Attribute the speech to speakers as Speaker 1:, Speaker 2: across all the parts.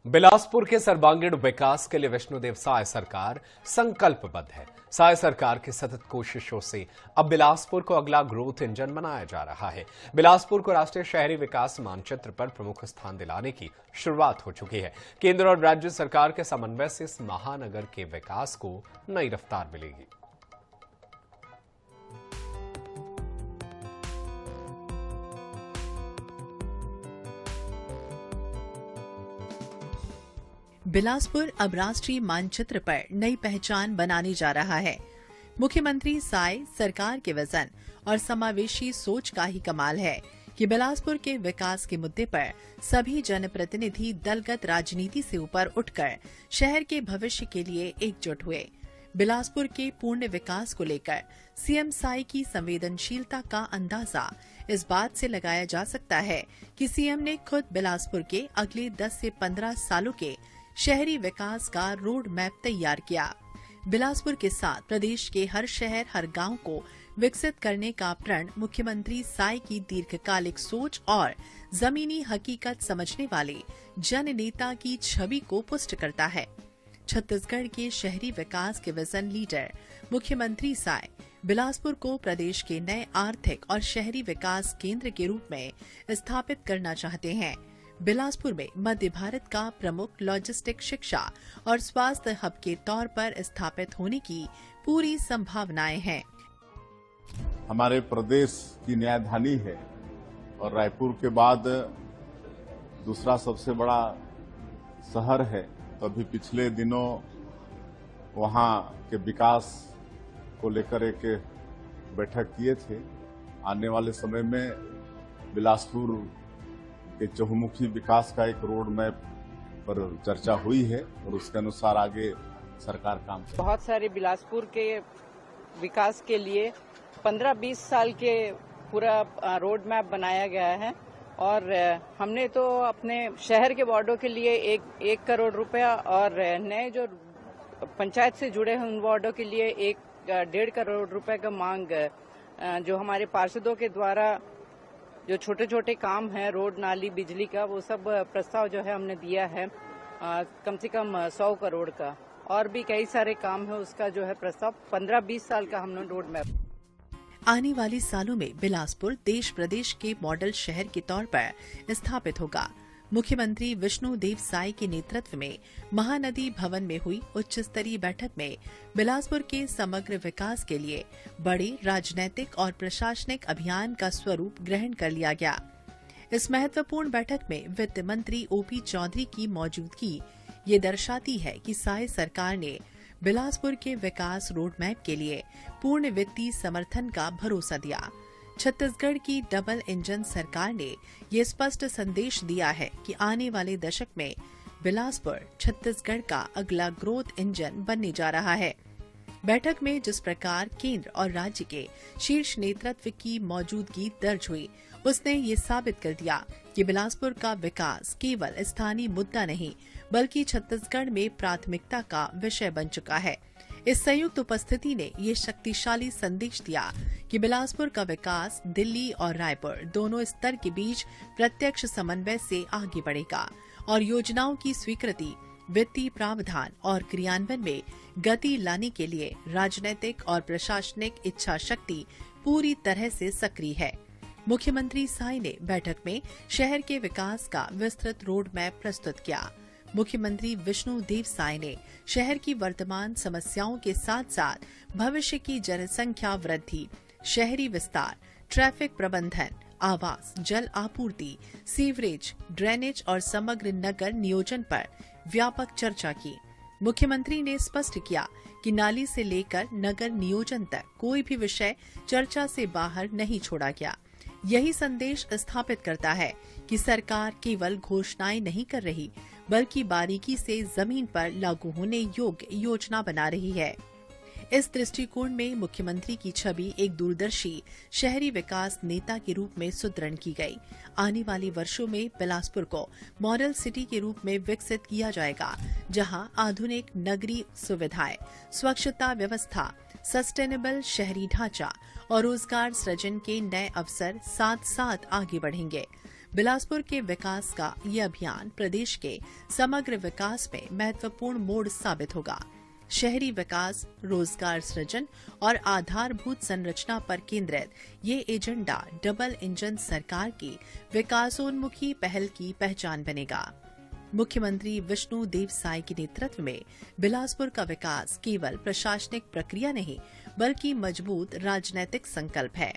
Speaker 1: बिलासपुर के सर्वांगीण विकास के लिए विष्णुदेव साय सरकार संकल्पबद्ध है। साय सरकार की सतत कोशिशों से अब बिलासपुर को अगला ग्रोथ इंजन बनाया जा रहा है। बिलासपुर को राष्ट्रीय शहरी विकास मानचित्र पर प्रमुख स्थान दिलाने की शुरुआत हो चुकी है। केंद्र और राज्य सरकार के समन्वय से इस महानगर के विकास को नई रफ्तार मिलेगी।
Speaker 2: बिलासपुर अब राष्ट्रीय मानचित्र पर नई पहचान बनाने जा रहा है। मुख्यमंत्री साय सरकार के विजन और समावेशी सोच का ही कमाल है कि बिलासपुर के विकास के मुद्दे पर सभी जनप्रतिनिधि दलगत राजनीति से ऊपर उठकर शहर के भविष्य के लिए एकजुट हुए। बिलासपुर के पूर्ण विकास को लेकर सीएम साय की संवेदनशीलता का अंदाजा इस बात से लगाया जा सकता है कि सीएम ने खुद बिलासपुर के अगले 10 से 15 सालों के शहरी विकास का रोड मैप तैयार किया। बिलासपुर के साथ प्रदेश के हर शहर हर गांव को विकसित करने का प्रण मुख्यमंत्री साय की दीर्घकालिक सोच और जमीनी हकीकत समझने वाले जन नेता की छवि को पुष्ट करता है। छत्तीसगढ़ के शहरी विकास के विजन लीडर मुख्यमंत्री साय बिलासपुर को प्रदेश के नए आर्थिक और शहरी विकास केंद्र के रूप में स्थापित करना चाहते हैं। बिलासपुर में मध्य भारत का प्रमुख लॉजिस्टिक, शिक्षा और स्वास्थ्य हब के तौर पर स्थापित होने की पूरी संभावनाएं हैं।
Speaker 3: हमारे प्रदेश की न्यायधानी है और रायपुर के बाद दूसरा सबसे बड़ा शहर है। तो अभी पिछले दिनों वहां के विकास को लेकर एक बैठक किए थे। आने वाले समय में बिलासपुर के चहुमुखी विकास का एक रोड मैप पर चर्चा हुई है और उसके अनुसार आगे सरकार काम कर।
Speaker 4: बहुत सारे बिलासपुर के विकास के लिए 15-20 साल के पूरा रोड मैप बनाया गया है और हमने तो अपने शहर के वार्डों के लिए 1 करोड़ रुपया और नए जो पंचायत से जुड़े हैं उन वार्डों के लिए 1.5 करोड़ रुपए का मांग जो हमारे पार्षदों के द्वारा जो छोटे छोटे काम है रोड, नाली, बिजली का, वो सब प्रस्ताव जो है हमने दिया है कम से कम 100 करोड़ का। और भी कई सारे काम है उसका जो है प्रस्ताव 15-20 साल का हमने रोड मैप।
Speaker 2: आने वाले सालों में बिलासपुर देश प्रदेश के मॉडल शहर के तौर पर स्थापित होगा। मुख्यमंत्री विष्णुदेव साय के नेतृत्व में महानदी भवन में हुई उच्च स्तरीय बैठक में बिलासपुर के समग्र विकास के लिए बड़े राजनैतिक और प्रशासनिक अभियान का स्वरूप ग्रहण कर लिया गया। इस महत्वपूर्ण बैठक में वित्त मंत्री ओपी चौधरी की मौजूदगी ये दर्शाती है कि साय सरकार ने बिलासपुर के विकास रोड मैप के लिए पूर्ण वित्तीय समर्थन का भरोसा दिया। छत्तीसगढ़ की डबल इंजन सरकार ने ये स्पष्ट संदेश दिया है कि आने वाले दशक में बिलासपुर छत्तीसगढ़ का अगला ग्रोथ इंजन बनने जा रहा है। बैठक में जिस प्रकार केंद्र और राज्य के शीर्ष नेतृत्व की मौजूदगी दर्ज हुई, उसने ये साबित कर दिया कि बिलासपुर का विकास केवल स्थानीय मुद्दा नहीं बल्कि छत्तीसगढ़ में प्राथमिकता का विषय बन चुका है। इस संयुक्त उपस्थिति ने ये शक्तिशाली संदेश दिया कि बिलासपुर का विकास दिल्ली और रायपुर दोनों स्तर के बीच प्रत्यक्ष समन्वय से आगे बढ़ेगा और योजनाओं की स्वीकृति, वित्तीय प्रावधान और क्रियान्वयन में गति लाने के लिए राजनीतिक और प्रशासनिक इच्छा शक्ति पूरी तरह से सक्रिय है। मुख्यमंत्री साय ने बैठक में शहर के विकास का विस्तृत रोड मैप प्रस्तुत किया। मुख्यमंत्री विष्णुदेव साय ने शहर की वर्तमान समस्याओं के साथ साथ भविष्य की जनसंख्या वृद्धि, शहरी विस्तार, ट्रैफिक प्रबंधन, आवास, जल आपूर्ति, सीवरेज, ड्रेनेज और समग्र नगर नियोजन पर व्यापक चर्चा की। मुख्यमंत्री ने स्पष्ट किया कि नाली से लेकर नगर नियोजन तक कोई भी विषय चर्चा से बाहर नहीं छोड़ा गया। यही संदेश स्थापित करता है कि सरकार केवल घोषणाएं नहीं कर रही बल्कि बारीकी से जमीन पर लागू होने योग्य योजना बना रही है। इस दृष्टिकोण में मुख्यमंत्री की छवि एक दूरदर्शी शहरी विकास नेता के रूप में सुदृढ़ की गई। आने वाले वर्षों में बिलासपुर को मॉडल सिटी के रूप में विकसित किया जाएगा, जहां आधुनिक नगरीय सुविधाएं, स्वच्छता व्यवस्था, सस्टेनेबल शहरी ढांचा और रोजगार सृजन के नए अवसर साथ साथ आगे बढ़ेंगे। बिलासपुर के विकास का ये अभियान प्रदेश के समग्र विकास में महत्वपूर्ण मोड़ साबित होगा। शहरी विकास, रोजगार सृजन और आधारभूत संरचना पर केंद्रित ये एजेंडा डबल इंजन सरकार की विकासोन्मुखी पहल की पहचान बनेगा। मुख्यमंत्री विष्णु देव साय के नेतृत्व में बिलासपुर का विकास केवल प्रशासनिक प्रक्रिया नहीं बल्कि मजबूत राजनीतिक संकल्प है।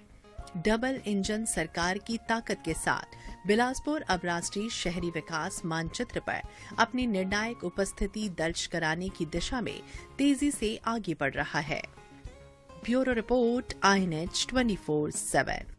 Speaker 2: डबल इंजन सरकार की ताकत के साथ बिलासपुर अब राष्ट्रीय शहरी विकास मानचित्र पर अपनी निर्णायक उपस्थिति दर्ज कराने की दिशा में तेजी से आगे बढ़ रहा है। Bureau report, INH 24/7।